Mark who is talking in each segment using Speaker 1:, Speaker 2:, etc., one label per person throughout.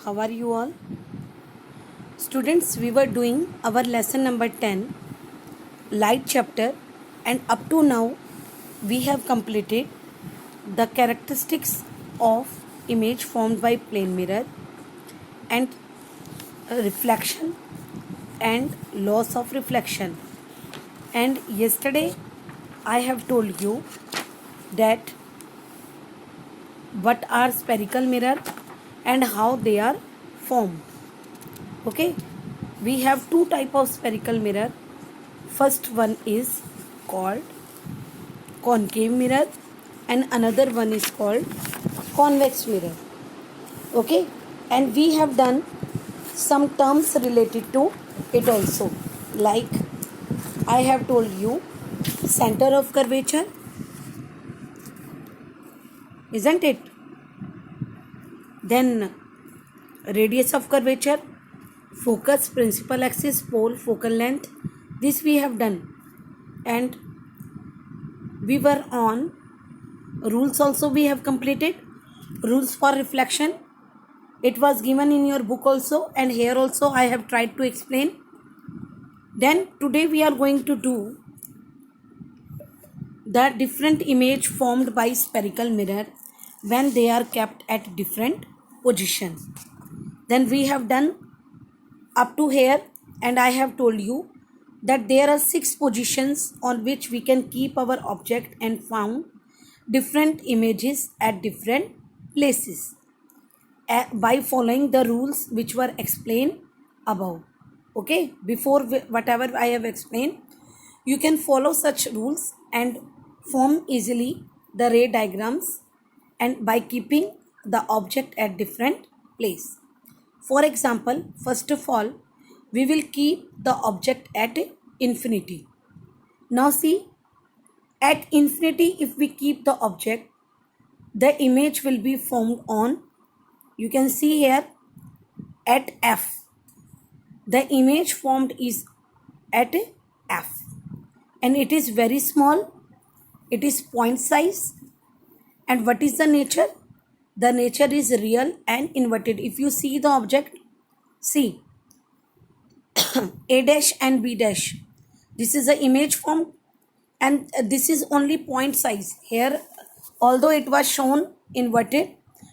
Speaker 1: How are you all? Students, we were doing our lesson number 10, light chapter, and up to now we have completed the characteristics of image formed by plane mirror and reflection and loss of reflection. And yesterday I have told you that what are spherical mirror and how they are formed. Okay, we have two type of spherical mirror. First one is called concave mirror and another one is called convex mirror. Okay, and we have done some terms related to it also, like I have told you center of curvature, isn't it? Then radius of curvature, focus, principal axis, pole, focal length. This we have done, and we were on rules also. We have completed rules for reflection. It was given in your book also, and here also I have tried to explain. Then today we are going to do the different image formed by spherical mirror when they are kept at different position. Then we have done up to here, and I have told you that there are 6 positions on which we can keep our object and found different images at different places by following the rules which were explained above. Okay, before whatever I have explained, you can follow such rules and form easily the ray diagrams and by keeping the object at different place. For example, first of all, we will keep the object at infinity. Now see, at infinity, if we keep the object, the image will be formed on, you can see here, at F. The image formed is at F, and it is very small. It is point size. And what is the nature? The nature is real and inverted. If you see the object, see A dash and B dash. This is the image formed, and this is only point size. Here, although it was shown inverted,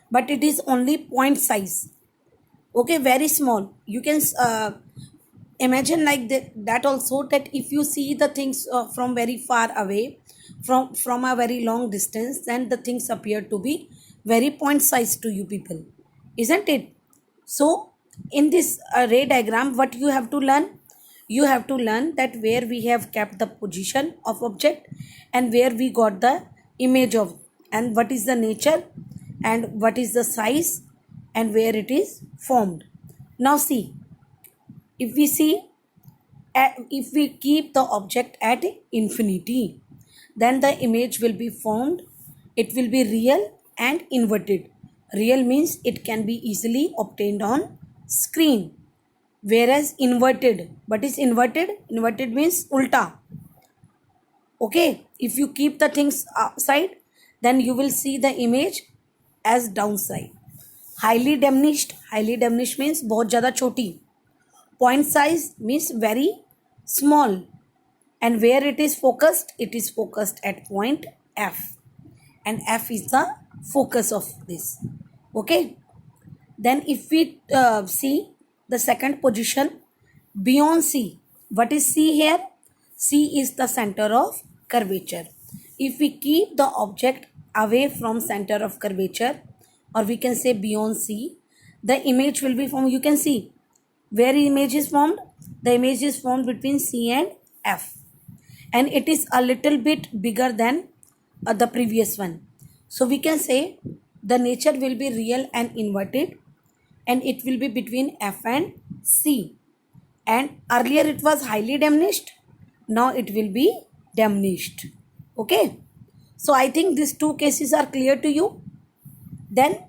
Speaker 1: but it is only point size. Okay, very small. You can imagine like that also, that if you see the things from very far away, from a very long distance, then the things appear to be very point size to you people, isn't it? So in this ray diagram, what you have to learn, you have to learn that where we have kept the position of object and where we got the image of, and what is the nature and what is the size and where it is formed. Now see, if we see, if we keep the object at infinity, then the image will be formed. It will be real and inverted. Real means it can be easily obtained on screen, whereas inverted, what is inverted? Inverted means ulta. Okay, if you keep the things upside, then you will see the image as downside. Highly diminished means बहुत ज़्यादा छोटी. Point size means very small, and where it is focused at point F, and F is the focus of this. Okay, then if we see the second position, beyond C. What is C here? C is the center of curvature. If we keep the object away from center of curvature, or we can say beyond C, the image will be formed. You can see where image is formed. The image is formed between C and F, and it is a little bit bigger than the previous one. So we can say the nature will be real and inverted, and it will be between F and C. And earlier it was highly diminished, now it will be diminished. Okay, so I think these two cases are clear to you. Then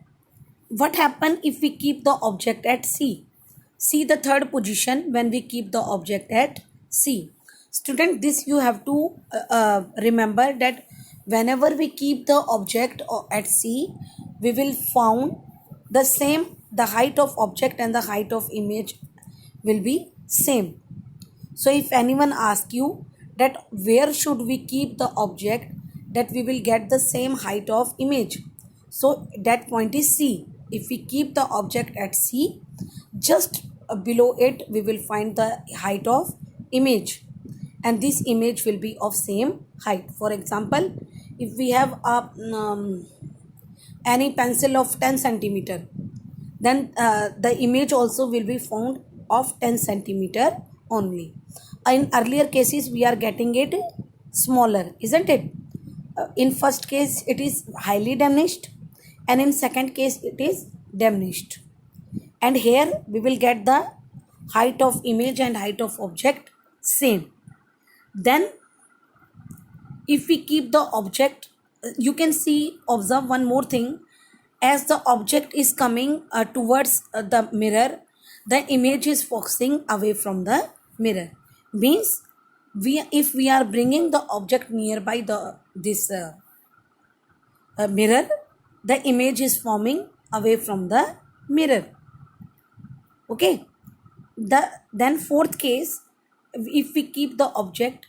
Speaker 1: what happen if we keep the object at C? See the third position when we keep the object at C. Student, this you have to remember that whenever we keep the object at C, we will found the the height of object and the height of image will be same. So if anyone asks you that where should we keep the object that we will get the same height of image, so that point is C. If we keep the object at C, just below it we will find the height of image, and this image will be of same height. For example, if we have a any pencil of 10 centimeter, then the image also will be found of 10 centimeter only. In earlier cases we are getting it smaller, isn't it? In first case it is highly diminished, and in second case it is diminished, and here we will get the height of image and height of object same. Then if we keep the object, you can see, observe one more thing. As the object is coming towards the mirror, the image is focusing away from the mirror. Means if we are bringing the object nearby this mirror, the image is forming away from the mirror. Okay. Then fourth case, if we keep the object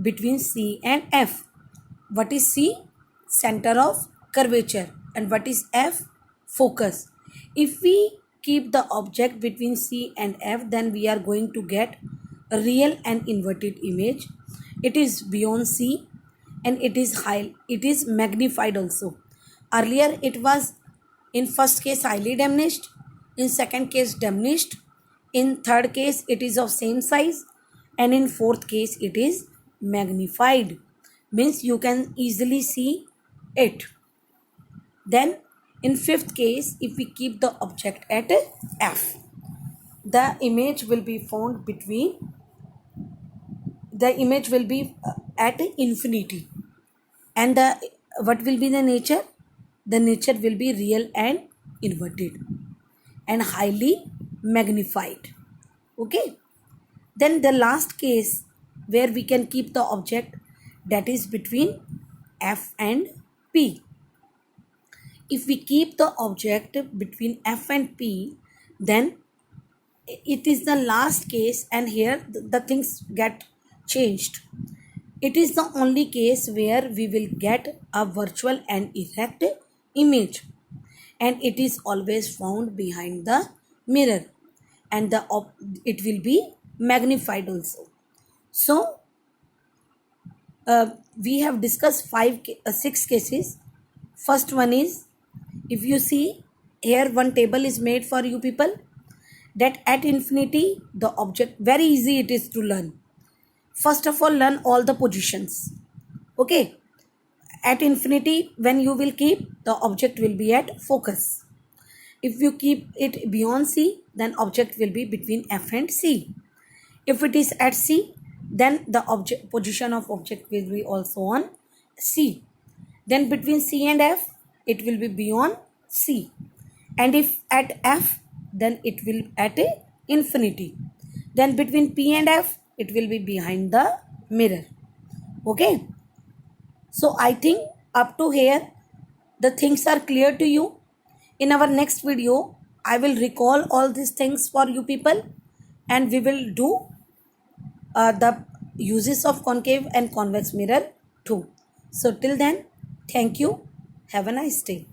Speaker 1: between C and F. What is C? Center of curvature. And what is F? Focus. If we keep the object between C and F, then we are going to get a real and inverted image. It is beyond C, and it is high. It is magnified also. Earlier it was in first case highly diminished, in second case diminished, in third case it is of same size, and in fourth case it is magnified. Means you can easily see it. Then in fifth case, if we keep the object at F, the image will be found between, the image will be at infinity, and what will be the nature? The nature will be real and inverted and highly magnified. Okay. Then the last case where we can keep the object, that is between F and P. If we keep the object between F and P, then it is the last case, and here the things get changed. It is the only case where we will get a virtual and erect image, and it is always found behind the mirror, and it will be magnified also. So we have discussed 6 cases. First one is, if you see here, one table is made for you people, that at infinity the object, very easy it is to learn. First of all, learn all the positions. Okay. At infinity, when you will keep, the object will be at focus. If you keep it beyond C, then object will be between F and C. If it is at C, then the object position of object will be also on C. Then between C and F, it will be beyond C. And if at F, then it will at a infinity. Then between P and F, it will be behind the mirror. Okay. So I think up to here the things are clear to you. In our next video, I will recall all these things for you people, and we will do the uses of concave and convex mirror too. So till then, thank you. Have a nice day.